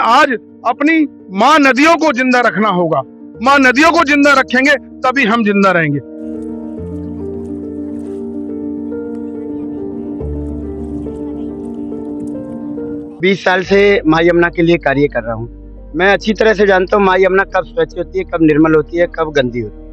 आज अपनी माँ नदियों को जिंदा रखना होगा। माँ नदियों को जिंदा रखेंगे तभी हम जिंदा रहेंगे। बीस साल से माँ यमुना के लिए कार्य कर रहा हूँ। मैं अच्छी तरह से जानता हूँ माँ यमुना कब स्वच्छ होती है, कब निर्मल होती है, कब गंदी होती है।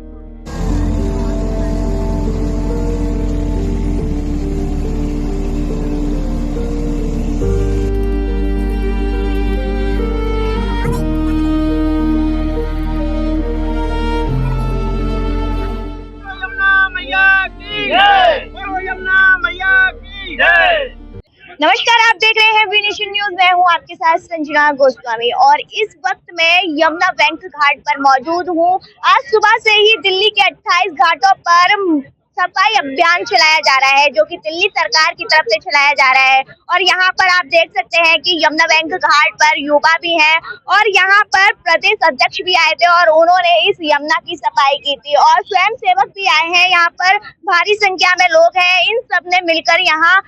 नमस्कार, आप देख रहे हैं वी नेशन न्यूज। मैं हूं आपके साथ संजना गोस्वामी और इस वक्त मैं यमुना बैंक घाट पर मौजूद हूं। आज सुबह से ही दिल्ली के 28 घाटों पर सफाई अभियान चलाया जा रहा है, जो कि दिल्ली सरकार की तरफ से चलाया जा रहा है। और यहाँ पर आप देख सकते हैं कि यमुना बैंक घाट पर युवा भी हैं और यहाँ पर प्रदेश अध्यक्ष भी आए थे और उन्होंने इस यमुना की सफाई की थी और स्वयं सेवक भी आए हैं। यहाँ पर भारी संख्या में लोग हैं, इन सब ने मिलकर यहाँ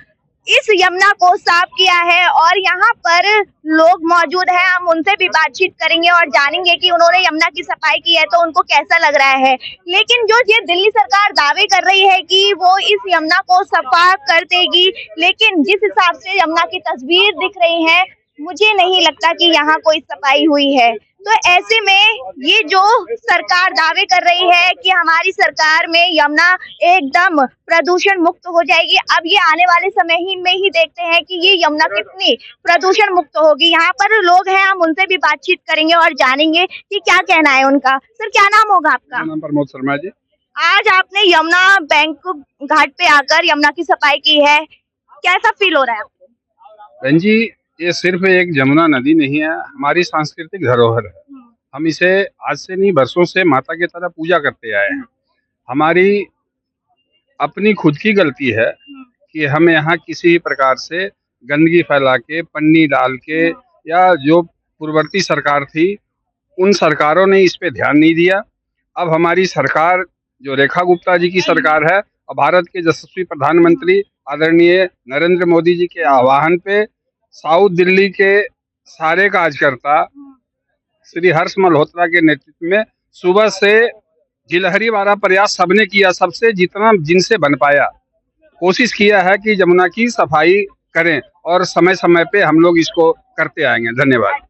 इस यमुना को साफ किया है और यहाँ पर लोग मौजूद हैं। हम उनसे भी बातचीत करेंगे और जानेंगे कि उन्होंने यमुना की सफाई की है तो उनको कैसा लग रहा है। लेकिन जो ये दिल्ली सरकार दावे कर रही है कि वो इस यमुना को सफा कर देगी, लेकिन जिस हिसाब से यमुना की तस्वीर दिख रही है, मुझे नहीं लगता कि यहाँ कोई सफाई हुई है। तो ऐसे में ये जो सरकार दावे कर रही है कि हमारी सरकार में यमुना एकदम प्रदूषण मुक्त हो जाएगी, अब ये आने वाले समय ही में ही देखते हैं कि ये यमुना कितनी प्रदूषण मुक्त होगी। यहाँ पर लोग हैं, हम उनसे भी बातचीत करेंगे और जानेंगे कि क्या कहना है उनका। सर, क्या नाम होगा आपका? नाम प्रमोद शर्मा जी। आज आपने यमुना बैंक घाट पे आकर यमुना की सफाई की है, कैसा फील हो रहा है आपको? बहन जी, ये सिर्फ एक जमुना नदी नहीं है, हमारी सांस्कृतिक धरोहर है। हम इसे आज से नहीं, बरसों से माता की तरह पूजा करते आए हैं। हमारी अपनी खुद की गलती है कि हम यहाँ किसी प्रकार से गंदगी फैला के, पन्नी डाल के, या जो पूर्ववर्ती सरकार थी उन सरकारों ने इस पे ध्यान नहीं दिया। अब हमारी सरकार जो रेखा गुप्ता जी की सरकार है और भारत के यशस्वी प्रधानमंत्री आदरणीय नरेंद्र मोदी जी के आह्वान पे साउथ दिल्ली के सारे कार्यकर्ता श्री हर्ष मल्होत्रा के नेतृत्व में सुबह से गिलहरी वाला प्रयास सबने किया, सबसे जितना जिनसे बन पाया कोशिश किया है कि यमुना की सफाई करें और समय समय पे हम लोग इसको करते आएंगे। धन्यवाद।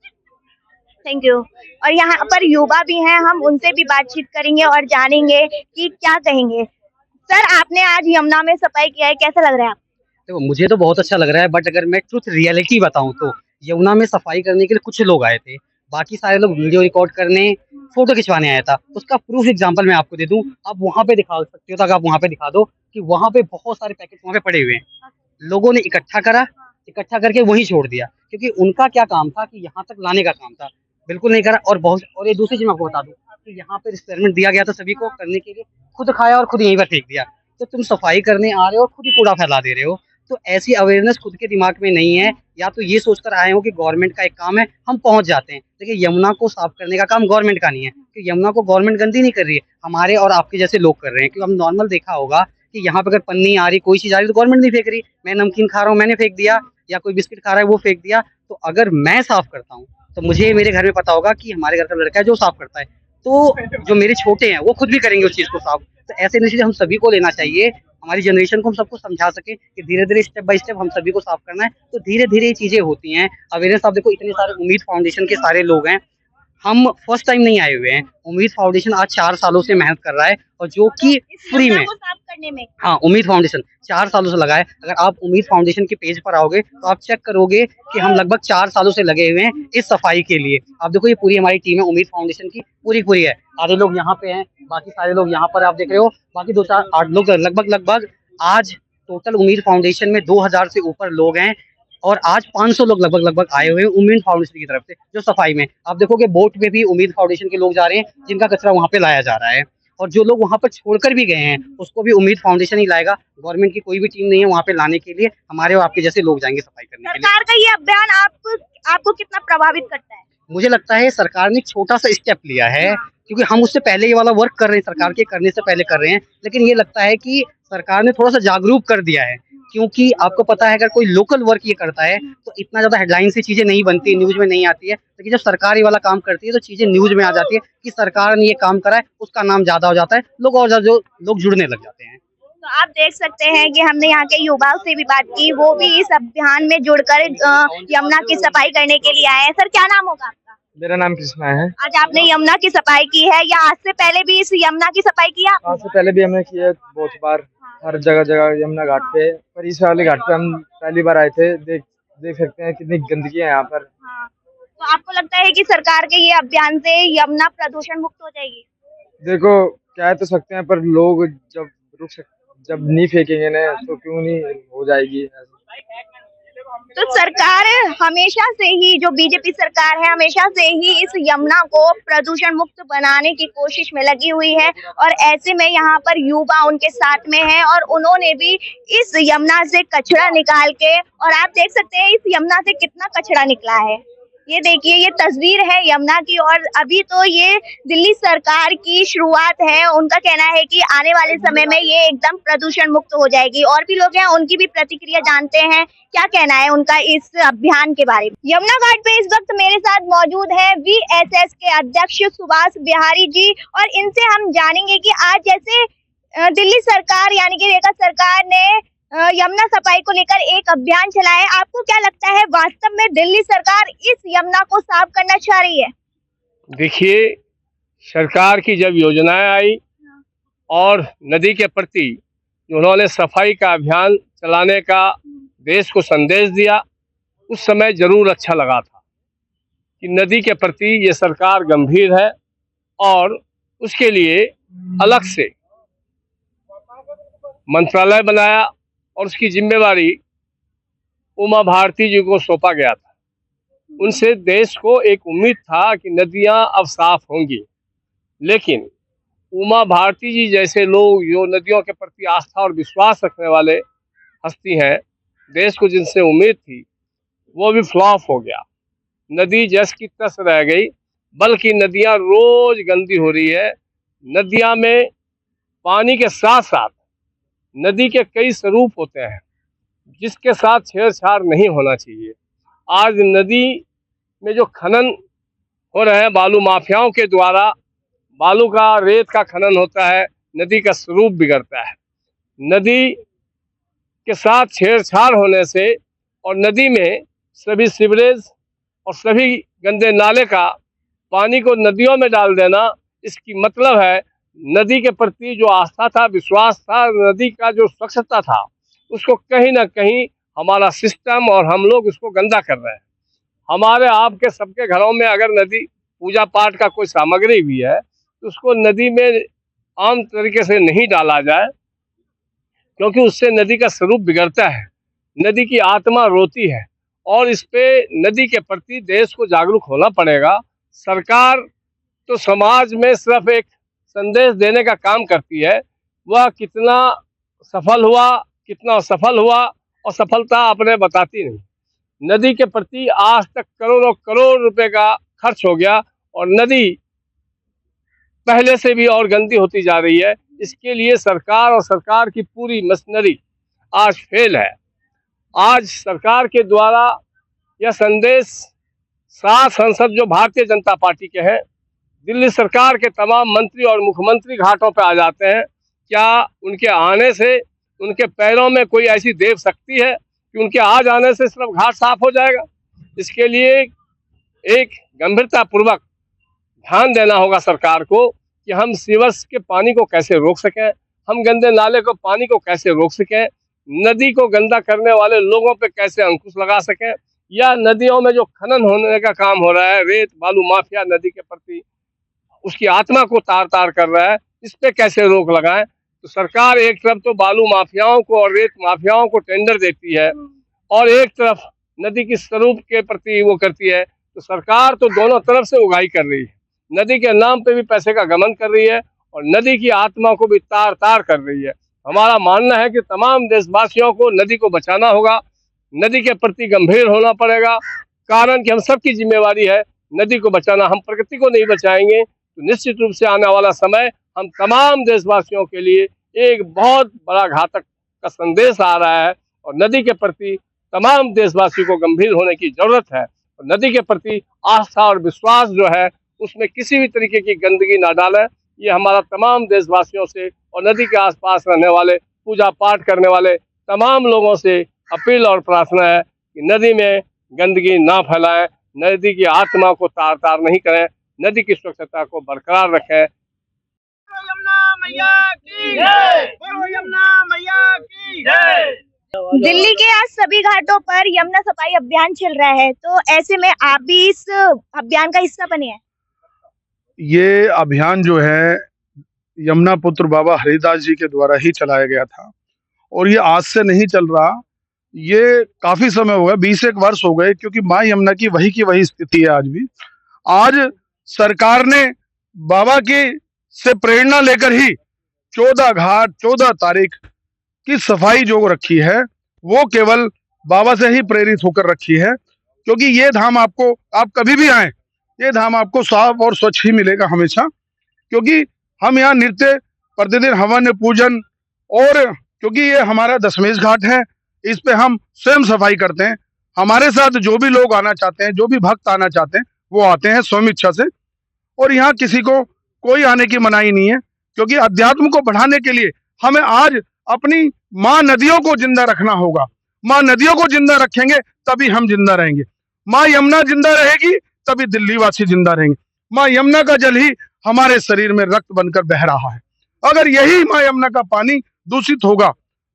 Thank you. और यहाँ पर युवा भी हैं, हम उनसे भी बातचीत करेंगे और जानेंगे कि क्या कहेंगे। सर, आपने आज यमुना में सफाई किया है, कैसा लग रहा है आपको? देखो, मुझे तो बहुत अच्छा लग रहा है, बट अगर मैं ट्रुथ रियलिटी बताऊं तो यमुना में सफाई करने के लिए कुछ लोग आए थे, बाकी सारे लोग वीडियो रिकॉर्ड करने, फोटो खिंचवाने आया था। उसका प्रूफ एग्जांपल मैं आपको दे दूं, आप वहां पे दिखा सकते हो, तो आप वहां पे दिखा दो कि वहां पे बहुत सारे पैकेट वहां पे पड़े हुए हैं। लोगों ने इकट्ठा करा, इकट्ठा करके वहीं छोड़ दिया, क्योंकि उनका क्या काम था कि यहाँ तक लाने का काम था, बिल्कुल नहीं करा। और ये दूसरी चीज मैं आपको बता दूं कि यहाँ पे एक्सपेरिमेंट दिया गया था सभी को करने के लिए, खुद खाया और खुद यहीं पर फेंक दिया। तो तुम सफाई करने आ रहे हो और खुद ही कूड़ा फैला दे रहे हो। तो ऐसी अवेयरनेस खुद के दिमाग में नहीं है, या तो ये सोचकर आए हो कि गवर्नमेंट का एक काम है, हम पहुंच जाते हैं। देखिए, यमुना को साफ करने का काम गवर्नमेंट का नहीं है, कि यमुना को गवर्नमेंट गंदी नहीं कर रही है, हमारे और आपके जैसे लोग कर रहे हैं। क्योंकि हम नॉर्मल देखा होगा कि यहाँ पे अगर पन्नी आ रही, कोई चीज आ रही, तो गवर्नमेंट नहीं फेंक रही। मैं नमकीन खा रहा हूँ, मैंने फेंक दिया, या कोई बिस्किट खा रहा है वो फेंक दिया। तो अगर मैं साफ करता हूँ तो मुझे मेरे घर में पता होगा कि हमारे घर का लड़का है जो साफ करता है, तो जो मेरे छोटे हैं वो खुद भी करेंगे उस चीज को साफ। तो ऐसे इनिशिएटिव हम सभी को लेना चाहिए, हमारी जनरेशन को हम सबको समझा सके कि धीरे धीरे स्टेप बाय स्टेप हम सभी को साफ करना है। तो धीरे धीरे ये चीजें होती हैं। अवेयरनेस आप देखो, इतने सारे उम्मीद फाउंडेशन के सारे लोग हैं, हम फर्स्ट टाइम नहीं आए हुए हैं। उम्मीद फाउंडेशन आज 4 सालों से मेहनत कर रहा है, और जो कि फ्री में, साफ करने में। हाँ, उम्मीद फाउंडेशन 4 सालों से लगा है। अगर आप उम्मीद फाउंडेशन के पेज पर आओगे तो आप चेक करोगे कि हम लगभग 4 सालों से लगे हुए हैं इस सफाई के लिए। आप देखो, ये पूरी हमारी टीम है उम्मीद फाउंडेशन की, पूरी है। आधे लोग यहाँ पे हैं, बाकी सारे लोग यहाँ पर आप देख रहे हो, बाकी 2-4-8 लोग लगभग आज टोटल उम्मीद फाउंडेशन में 2000 से ऊपर लोग हैं, और आज 500 लोग लगभग आए हुए हैं उम्मीद फाउंडेशन की तरफ से जो सफाई में। आप देखोगे बोट में भी उम्मीद फाउंडेशन के लोग जा रहे हैं, जिनका कचरा वहाँ पे लाया जा रहा है, और जो लोग वहाँ पर छोड़कर भी गए हैं उसको भी उम्मीद फाउंडेशन ही लाएगा। गवर्नमेंट की कोई भी टीम नहीं है वहाँ पे लाने के लिए, हमारे और आपके जैसे लोग जाएंगे सफाई करने के लिए। सरकार का ये अभियान आपको कितना प्रभावित करता है? मुझे लगता है सरकार ने एक छोटा सा स्टेप लिया है, क्योंकि हम उससे पहले ये वाला वर्क कर रहे हैं, सरकार के करने से पहले कर रहे हैं, लेकिन ये लगता है कि सरकार ने थोड़ा सा जागरूक कर दिया है क्योंकि आपको पता है अगर कोई लोकल वर्क ये करता है तो इतना ज्यादा हेडलाइन से चीजें नहीं बनती, न्यूज में नहीं आती है। लेकिन जब सरकार ये वाला काम करती है तो चीजें न्यूज में आ जाती है कि सरकार ने ये काम करा है, उसका नाम ज्यादा हो जाता है, लोग और ज्यादा जो लोग जुड़ने लग जाते हैं। तो आप देख सकते हैं कि हमने यहाँ के युवाओं से भी बात की, वो भी इस अभियान में जुड़कर यमुना की सफाई करने के लिए आए हैं। सर क्या नाम होगा आपका? मेरा नाम कृष्णा है। आज आपने यमुना की सफाई की है या आज से पहले भी इस यमुना की सफाई की है आपने? आज से पहले भी हमने किया बहुत बार, हर जगह जगह यमुना घाट पे, पर इस वाले घाट पे हम पहली बार आए थे। देख सकते हैं कितनी गंदगी है यहाँ पर। हाँ। तो आपको लगता है कि सरकार के ये अभियान से यमुना प्रदूषण मुक्त हो जाएगी? देखो कह तो सकते हैं, पर लोग जब नहीं फेंकेंगे ना तो क्यों नहीं हो जाएगी। तो सरकार हमेशा से ही, जो बीजेपी सरकार है, हमेशा से ही इस यमुना को प्रदूषण मुक्त बनाने की कोशिश में लगी हुई है और ऐसे में यहाँ पर युवा उनके साथ में है और उन्होंने भी इस यमुना से कचरा निकाल के, और आप देख सकते हैं इस यमुना से कितना कचरा निकला है। ये देखिए, ये तस्वीर है यमुना की और अभी तो ये दिल्ली सरकार की शुरुआत है। उनका कहना है कि आने वाले समय में ये एकदम प्रदूषण मुक्त हो जाएगी। और भी लोग हैं, उनकी भी प्रतिक्रिया जानते हैं, क्या कहना है उनका इस अभियान के बारे में। यमुना घाट पे इस वक्त मेरे साथ मौजूद है VSS के अध्यक्ष सुभाष बिहारी जी और इनसे हम जानेंगे कि आज जैसे दिल्ली सरकार यानी कि रेखा सरकार ने यमुना सफाई को लेकर एक अभियान चलाया है, आपको क्या लगता है वास्तव में दिल्ली सरकार इस यमुना को साफ करना चाह रही है? देखिए, सरकार की जब योजनाएं आई और नदी के प्रति उन्होंने सफाई का अभियान चलाने का देश को संदेश दिया, उस समय जरूर अच्छा लगा था कि नदी के प्रति ये सरकार गंभीर है और उसके लिए अलग से मंत्रालय बनाया और उसकी जिम्मेवारी उमा भारती जी को सौंपा गया था। उनसे देश को एक उम्मीद था कि नदियां अब साफ होंगी, लेकिन उमा भारती जी जैसे लोग जो नदियों के प्रति आस्था और विश्वास रखने वाले हस्ती हैं, देश को जिनसे उम्मीद थी वो भी फ्लॉप हो गया। नदी जस की तस रह गई, बल्कि नदियां रोज गंदी हो रही है। नदियां में पानी के साथ साथ नदी के कई स्वरूप होते हैं जिसके साथ छेड़छाड़ नहीं होना चाहिए। आज नदी में जो खनन हो रहे हैं बालू माफियाओं के द्वारा, बालू का रेत का खनन होता है, नदी का स्वरूप बिगड़ता है। नदी के साथ छेड़छाड़ होने से और नदी में सभी सीवरेज और सभी गंदे नाले का पानी को नदियों में डाल देना, इसकी मतलब है नदी के प्रति जो आस्था था, विश्वास था, नदी का जो स्वच्छता था, उसको कहीं ना कहीं हमारा सिस्टम और हम लोग उसको गंदा कर रहे हैं। हमारे आपके सबके घरों में अगर नदी पूजा पाठ का कोई सामग्री भी है तो उसको नदी में आम तरीके से नहीं डाला जाए, क्योंकि उससे नदी का स्वरूप बिगड़ता है, नदी की आत्मा रोती है। और इस पे नदी के प्रति देश को जागरूक होना पड़ेगा। सरकार तो समाज में सिर्फ एक संदेश देने का काम करती है, वह कितना सफल हुआ, कितना असफल हुआ और सफलता अपने बताती नहीं। नदी के प्रति आज तक करोड़ों करोड़ रुपए का खर्च हो गया और नदी पहले से भी और गंदी होती जा रही है। इसके लिए सरकार और सरकार की पूरी मशीनरी आज फेल है। आज सरकार के द्वारा यह संदेश 7 सांसद जो भारतीय जनता पार्टी के हैं, दिल्ली सरकार के तमाम मंत्री और मुख्यमंत्री घाटों पर आ जाते हैं। क्या उनके आने से उनके पैरों में कोई ऐसी देव शक्ति है कि उनके आ जाने से सिर्फ घाट साफ हो जाएगा? इसके लिए एक गंभीरता पूर्वक ध्यान देना होगा सरकार को कि हम सीवर्स के पानी को कैसे रोक सकें, हम गंदे नाले को पानी को कैसे रोक सकें, नदी को गंदा करने वाले लोगों पे कैसे अंकुश लगा सकें, या नदियों में जो खनन होने का काम हो रहा है, रेत बालू माफिया नदी के प्रति उसकी आत्मा को तार तार कर रहा है, इस पे कैसे रोक लगाएं। तो सरकार एक तरफ तो बालू माफियाओं को और रेत माफियाओं को टेंडर देती है और एक तरफ नदी की स्वरूप के प्रति वो करती है, तो सरकार तो दोनों तरफ से उगाही कर रही है। नदी के नाम पे भी पैसे का गमन कर रही है और नदी की आत्मा को भी तार तार कर रही है। हमारा मानना है कि तमाम देशवासियों को नदी को बचाना होगा, नदी के प्रति गंभीर होना पड़ेगा, कारण कि हम सबकी जिम्मेवारी है नदी को बचाना। हम प्रकृति को नहीं बचाएंगे तो निश्चित रूप से आने वाला समय हम तमाम देशवासियों के लिए एक बहुत बड़ा घातक का संदेश आ रहा है और नदी के प्रति तमाम देशवासियों को गंभीर होने की जरूरत है। और नदी के प्रति आस्था और विश्वास जो है उसमें किसी भी तरीके की गंदगी ना डालें। ये हमारा तमाम देशवासियों से और नदी के आसपास रहने वाले पूजा पाठ करने वाले तमाम लोगों से अपील और प्रार्थना है कि नदी में गंदगी ना फैलाएं, नदी की आत्मा को तार तार नहीं करें, नदी की स्वच्छता को बरकरार रखें। दिल्ली के आज सभी घाटों पर यमुना सफाई अभियान चल रहा है, तो ऐसे में आप भी इस अभियान का हिस्सा बने हैं। ये अभियान जो है यमुना पुत्र बाबा हरिदास जी के द्वारा ही चलाया गया था और ये आज से नहीं चल रहा, ये काफी समय हो गया, 20 वर्ष हो गए, क्योंकि माँ यमुना की वही स्थिति है आज भी। आज सरकार ने बाबा की से प्रेरणा लेकर ही 14 घाट 14 तारीख की सफाई जो रखी है वो केवल बाबा से ही प्रेरित होकर रखी है, क्योंकि ये धाम आपको, आप कभी भी आए, ये धाम आपको साफ और स्वच्छ ही मिलेगा हमेशा। क्योंकि हम यहाँ नित्य प्रतिदिन हवन पूजन, और क्योंकि ये हमारा दशमेश घाट है, इस पे हम स्वयं सफाई करते हैं। हमारे साथ जो भी लोग आना चाहते हैं, जो भी भक्त आना चाहते हैं, वो आते हैं स्वयं इच्छा से, और यहाँ किसी को कोई आने की मनाही नहीं है। क्योंकि अध्यात्म को बढ़ाने के लिए हमें आज अपनी माँ नदियों को जिंदा रखना होगा। माँ नदियों को जिंदा रखेंगे तभी हम जिंदा रहेंगे। माँ यमुना जिंदा रहेगी तभी दिल्ली वासी जिंदा रहेंगे। माँ यमुना का जल ही हमारे शरीर में रक्त बनकर बह रहा है। अगर यही माँ यमुना का पानी दूषित होगा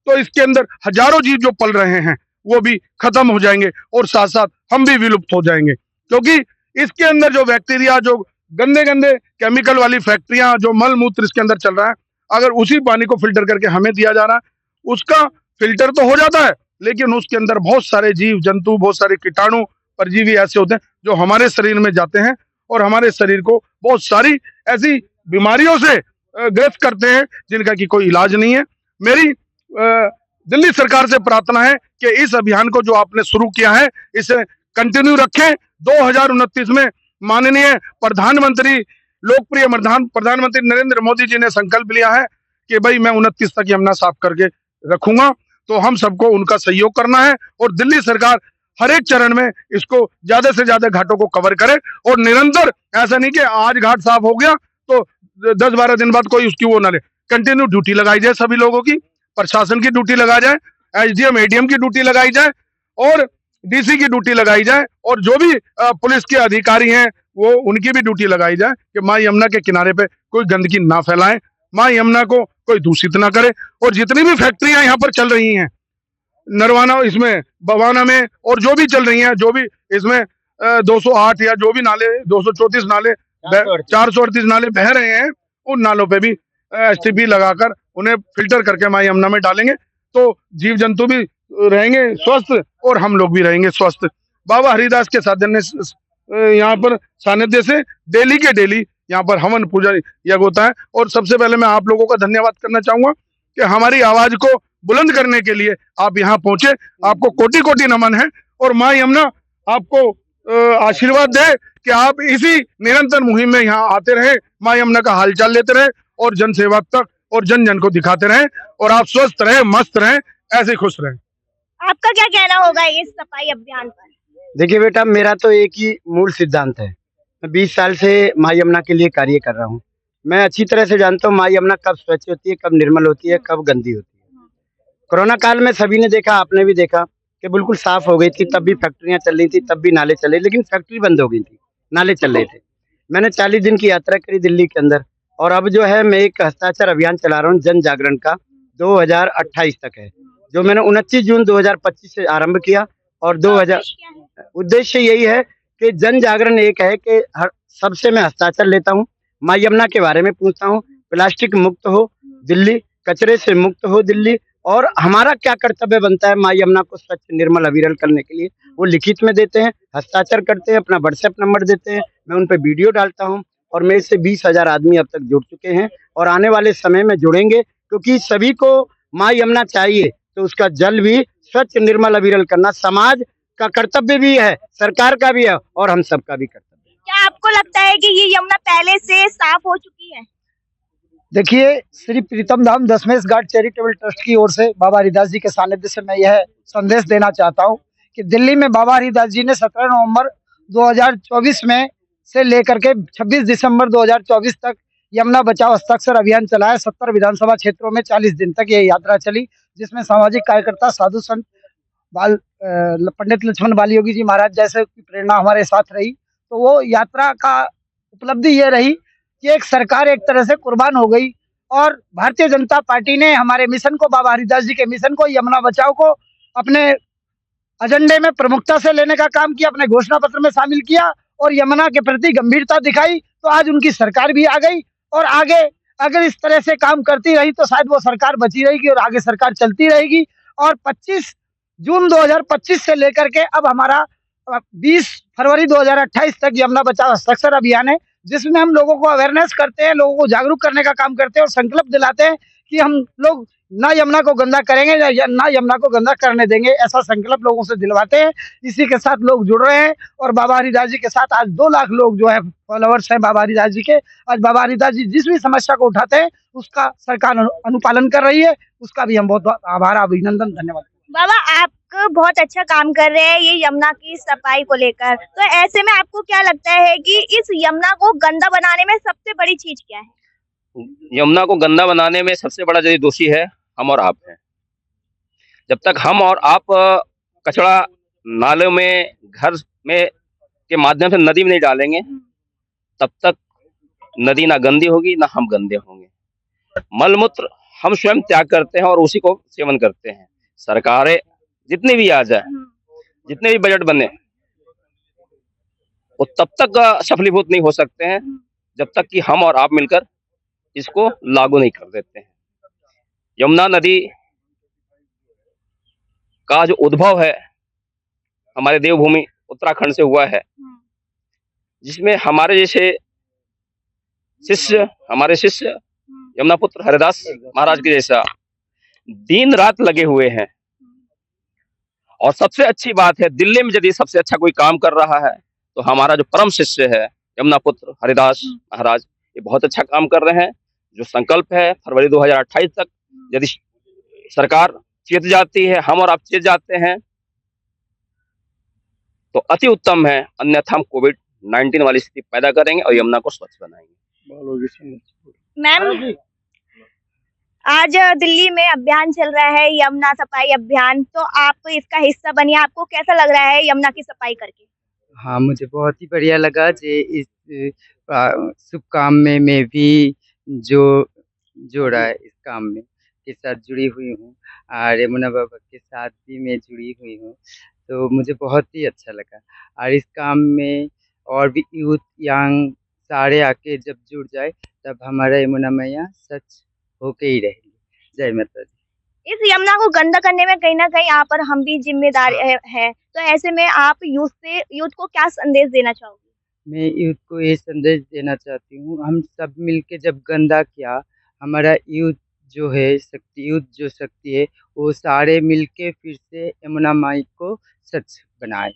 तो इसके अंदर हजारों जीव जो पल रहे हैं वो भी खत्म हो जाएंगे और साथ साथ हम भी विलुप्त हो जाएंगे। क्योंकि इसके अंदर जो बैक्टीरिया, जो गंदे गंदे केमिकल वाली फैक्ट्रियां, जो मल मूत्र इसके अंदर चल रहा है, अगर उसी पानी को फिल्टर करके हमें दिया जा रहा है, उसका फिल्टर तो हो जाता है, लेकिन उसके अंदर बहुत सारे जीव जंतु, बहुत सारे कीटाणु परजीवी ऐसे होते हैं जो हमारे शरीर में जाते हैं और हमारे शरीर को बहुत सारी ऐसी बीमारियों से ग्रस्त करते हैं जिनका की कोई इलाज नहीं है। मेरी दिल्ली सरकार से प्रार्थना है कि इस अभियान को जो आपने शुरू किया है इसे कंटिन्यू रखें। 2029 में माननीय प्रधानमंत्री, लोकप्रिय प्रधानमंत्री नरेंद्र मोदी जी ने संकल्प लिया है कि भाई मैं 29 तक यमुना साफ करके रखूंगा, तो हम सबको उनका सहयोग करना है और दिल्ली सरकार हर एक चरण में इसको ज्यादा से ज्यादा घाटों को कवर करे और निरंतर, ऐसा नहीं कि आज घाट साफ हो गया तो 10-12 दिन बाद कोई उसकी वो ना ले, कंटिन्यू ड्यूटी लगाई जाए, सभी लोगों की, प्रशासन की ड्यूटी लगाई जाए, एसडीएम एडीएम की ड्यूटी लगाई जाए और डीसी की ड्यूटी लगाई जाए, और जो भी पुलिस के अधिकारी हैं वो उनकी भी ड्यूटी लगाई जाए कि माँ यमुना के किनारे पे कोई गंदगी ना फैलाएं, माँ यमुना को कोई दूषित ना करे। और जितनी भी फैक्ट्रियां यहाँ पर चल रही हैं, नरवाना, इसमें बवाना में, और जो भी चल रही हैं, जो भी इसमें 208 या जो भी नाले, 234 नाले, 438 नाले बह रहे हैं, उन नालों पे भी एसटीपी लगाकर उन्हें फिल्टर करके माँ यमुना में डालेंगे, तो जीव जंतु भी रहेंगे स्वस्थ और हम लोग भी रहेंगे स्वस्थ। बाबा हरिदास के साधन यहाँ पर सानिध्य से डेली के डेली यहाँ पर हवन पूजा यज्ञ होता है। और सबसे पहले मैं आप लोगों का धन्यवाद करना चाहूंगा कि हमारी आवाज को बुलंद करने के लिए आप यहाँ पहुंचे, आपको कोटि कोटि नमन है। और माँ यमुना आपको आशीर्वाद दे कि आप इसी निरंतर मुहिम में यहाँ आते रहे, माँ यमुना का हालचाल लेते रहे और जन सेवा तक और जन जन को दिखाते रहे, और आप स्वस्थ रहे, मस्त रहे, ऐसे खुश रहे। आपका क्या कहना होगा इस सफाई अभियान पर? देखिए बेटा, मेरा तो एक ही मूल सिद्धांत है। मैं 20 साल से माँ यमुना के लिए कार्य कर रहा हूँ। मैं अच्छी तरह से जानता हूँ माँ यमुना कब स्वच्छ होती है, कब निर्मल होती है, कब गंदी होती है। कोरोना काल में सभी ने देखा, आपने भी देखा कि बिल्कुल साफ हो गई थी, तब भी फैक्ट्रियां चल रही थी, तब भी नाले चले, लेकिन फैक्ट्री बंद हो गई थी, नाले चल रहे थे। मैंने 40 दिन की यात्रा करी दिल्ली के अंदर, और अब जो है मैं एक हस्ताक्षर अभियान चला रहा हूँ जन जागरण का, 2028 तक है, जो मैंने 29 जून 2025 से आरंभ किया। और 2000 उद्देश्य यही है कि जन जागरण एक है कि हर सबसे मैं हस्ताक्षर लेता हूँ, माँ यमुना के बारे में पूछता हूँ, प्लास्टिक मुक्त हो दिल्ली, कचरे से मुक्त हो दिल्ली, और हमारा क्या कर्तव्य बनता है माँ यमुना को स्वच्छ निर्मल अविरल करने के लिए, वो लिखित में देते हैं, हस्ताक्षर करते हैं, अपना व्हाट्सएप नंबर देते हैं, मैं उन पर वीडियो डालता हूँ, और मेरे से 20,000 आदमी अब तक जुड़ चुके हैं और आने वाले समय में जुड़ेंगे। क्योंकि सभी को माँ यमुना चाहिए, तो उसका जल भी स्वच्छ निर्मल अविरल करना समाज का कर्तव्य भी है, सरकार का भी है और हम सबका भी कर्तव्य है। क्या आपको लगता है कि ये यमुना पहले से साफ हो चुकी है? देखिए, श्री प्रीतम धाम दशमेश घाट चैरिटेबल ट्रस्ट की ओर से बाबा हरिदास जी के सानिध्य से मैं यह संदेश देना चाहता हूँ कि दिल्ली में बाबा हरिदास जी ने 17 नवंबर 2024 में से लेकर के 26 दिसंबर 2024 तक यमुना बचाओ हस्ताक्षर अभियान चलाया। 70 विधानसभा क्षेत्रों में 40 दिन तक ये यात्रा चली, जिसमें सामाजिक कार्यकर्ता, साधु संत, पंडित लक्ष्मण बाली योगी जी महाराज जैसे की प्रेरणा हमारे साथ रही। तो वो यात्रा का उपलब्धि ये रही कि एक सरकार एक तरह से कुर्बान हो गई और भारतीय जनता पार्टी ने हमारे मिशन को, बाबा हरिदास जी के मिशन को, यमुना बचाओ को अपने एजेंडे में प्रमुखता से लेने का काम किया, अपने घोषणा पत्र में शामिल किया और यमुना के प्रति गंभीरता दिखाई। तो आज उनकी सरकार भी आ गई और आगे अगर इस तरह से काम करती रही तो शायद वो सरकार बची रहेगी और आगे सरकार चलती रहेगी। और 25 जून 2025 से लेकर के अब हमारा 20 फरवरी 2028 तक यमुना बचाओ हस्ताक्षर अभियान है, जिसमें हम लोगों को अवेयरनेस करते हैं, लोगों को जागरूक करने का काम करते हैं और संकल्प दिलाते हैं कि हम लोग ना यमुना को गंदा करेंगे ना यमुना को गंदा करने देंगे, ऐसा संकल्प लोगों से दिलवाते हैं। इसी के साथ लोग जुड़ रहे हैं और बाबा हरिदास जी के साथ आज 2 लाख लोग जो है फॉलोअर्स हैं बाबा हरिदास जी के। आज बाबा हरिदास जी जिस भी समस्या को उठाते हैं उसका सरकार अनुपालन कर रही है, उसका भी हम बहुत आभार, अभिनंदन, धन्यवाद। बाबा आप बहुत अच्छा काम कर रहे हैं ये यमुना की सफाई को लेकर, तो ऐसे में आपको क्या लगता है कि इस यमुना को गंदा बनाने में सबसे बड़ी चीज क्या है? यमुना को गंदा बनाने में सबसे बड़ा जो दोषी है हम और आप हैं। जब तक हम और आप कचरा नालों में, घर में के माध्यम से नदी में नहीं डालेंगे तब तक नदी ना गंदी होगी ना हम गंदे होंगे। मलमूत्र हम स्वयं त्याग करते हैं और उसी को सेवन करते हैं। सरकारें जितनी भी आ जाए, जितने भी बजट बने, वो तब तक सफलीभूत नहीं हो सकते हैं जब तक कि हम और आप मिलकर इसको लागू नहीं कर देते हैं। यमुना नदी का जो उद्भव है हमारे देवभूमि उत्तराखंड से हुआ है, जिसमें हमारे शिष्य यमुना पुत्र हरिदास महाराज के जैसा दिन रात लगे हुए हैं। और सबसे अच्छी बात है, दिल्ली में यदि सबसे अच्छा कोई काम कर रहा है तो हमारा जो परम शिष्य है यमुना पुत्र हरिदास महाराज, ये बहुत अच्छा काम कर रहे हैं। जो संकल्प है फरवरी 2028 तक यदि सरकार चेत जाती है, हम और आप चेत जाते हैं तो अति उत्तम है, अन्यथा हम कोविड-19 वाली स्थिति पैदा करेंगे और यमुना को स्वच्छ बनाएंगे। मैम, आज दिल्ली में अभियान चल रहा है यमुना सफाई अभियान, तो आप इसका हिस्सा बनिए, आपको कैसा लग रहा है यमुना की सफाई करके? हाँ, मुझे बहुत ही बढ़िया लगा जे इस शुभ काम में मैं भी जोड़ा है, इस काम में के साथ जुड़ी हुई हूँ और यमुना बाबा के साथ भी मैं जुड़ी हुई हूँ, तो मुझे बहुत ही अच्छा लगा। और इस काम में और भी यूथ यंग सारे आके जब जुड़ जाए तब हमारा यमुना मैया सच होके ही रहेगी। जय माता दी। इस यमुना को गंदा करने में कहीं ना कहीं यहाँ पर हम भी जिम्मेदार है, तो ऐसे में आप यूथ को क्या संदेश देना चाहोगे? मैं यूथ को ये संदेश देना चाहती हूँ, हम सब मिलके जब गंदा किया, हमारा यूथ जो शक्ति है वो सारे मिलके फिर से यमुना माई को सच बनाए,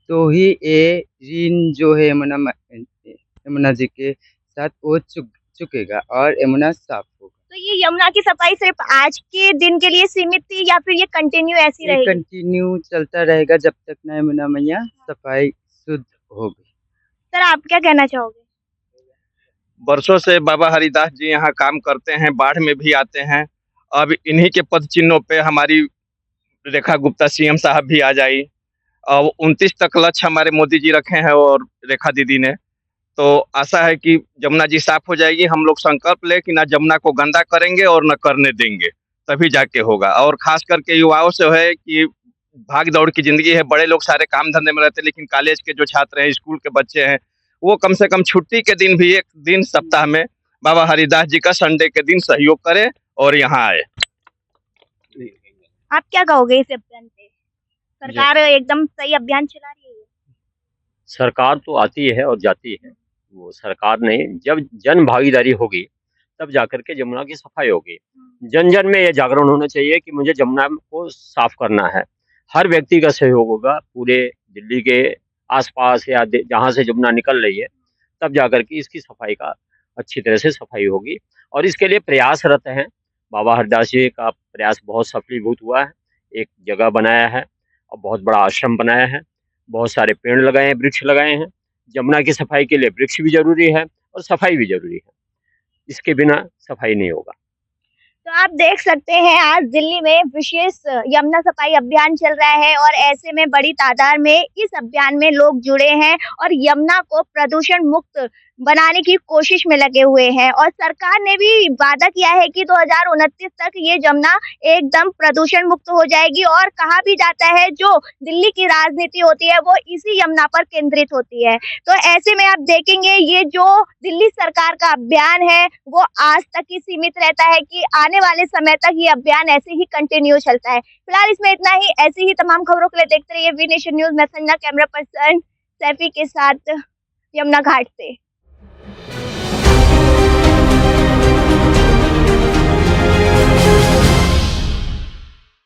तो ही ये ऋण जो है यमुना जी के साथ वो चुकेगा और यमुना साफ होगा। तो ये यमुना की सफाई सिर्फ आज के दिन के लिए सीमित थी या फिर ये कंटिन्यू ऐसी रहेगी? कंटिन्यू चलता रहेगा जब तक ना यमुना मैया सफाई शुद्ध होगी। सर, आप क्या कहना चाहोगे? वर्षों से बाबा हरिदास जी यहाँ काम करते हैं, बाढ़ में भी आते हैं। अब इन्हीं के पद चिन्हों पे हमारी रेखा गुप्ता सीएम साहब भी आ जाई। 29 तक लक्ष्य हमारे मोदी जी रखे हैं और रेखा दीदी ने, तो आशा है कि यमुना जी साफ हो जाएगी। हम लोग संकल्प ले कि ना यमुना को गंदा करेंगे और न करने देंगे, तभी जाके होगा। और खास करके युवाओं से है कि भाग दौड़ की जिंदगी है, बड़े लोग सारे काम धंधे में रहते हैं, लेकिन कॉलेज के जो छात्र हैं, स्कूल के बच्चे हैं, वो कम से कम छुट्टी के दिन भी एक दिन सप्ताह में बाबा हरिदास जी का संडे के दिन सहयोग करें और यहाँ आए। आप क्या कहोगे इस अभियान पे? सरकार एकदम सही अभियान चला रही है? सरकार तो आती है और जाती है, वो सरकार नहीं, जब जन भागीदारी होगी तब जाकर के यमुना की सफाई होगी। जन जन में ये जागरण होना चाहिए कि मुझे यमुना को साफ करना है। हर व्यक्ति का सहयोग होगा, पूरे दिल्ली के आसपास या जहाँ से यमुना निकल रही है, तब जाकर के इसकी सफाई का अच्छी तरह से सफाई होगी और इसके लिए प्रयासरत हैं। बाबा हरिदास जी का प्रयास बहुत सफलीभूत हुआ है। एक जगह बनाया है और बहुत बड़ा आश्रम बनाया है, बहुत सारे पेड़ लगाए हैं, वृक्ष लगाए हैं। यमुना की सफाई के लिए वृक्ष भी जरूरी है और सफाई भी जरूरी है, इसके बिना सफाई नहीं होगा। तो आप देख सकते हैं आज दिल्ली में विशेष यमुना सफाई अभियान चल रहा है और ऐसे में बड़ी तादाद में इस अभियान में लोग जुड़े हैं और यमुना को प्रदूषण मुक्त बनाने की कोशिश में लगे हुए हैं और सरकार ने भी वादा किया है कि 2029 तक ये यमुना एकदम प्रदूषण मुक्त हो जाएगी और कहा भी जाता है जो दिल्ली की राजनीति होती है वो इसी यमुना पर केंद्रित होती है। तो ऐसे में आप देखेंगे ये जो दिल्ली सरकार का अभियान है वो आज तक ही सीमित रहता है कि आने वाले समय तक ये अभियान ऐसे ही कंटिन्यू चलता है। फिलहाल इसमें इतना ही। ऐसी ही तमाम खबरों के लिए देखते रहिए वी नेशन न्यूज। मैं संजना, कैमरा पर्सन सैफी के साथ यमुना घाट से।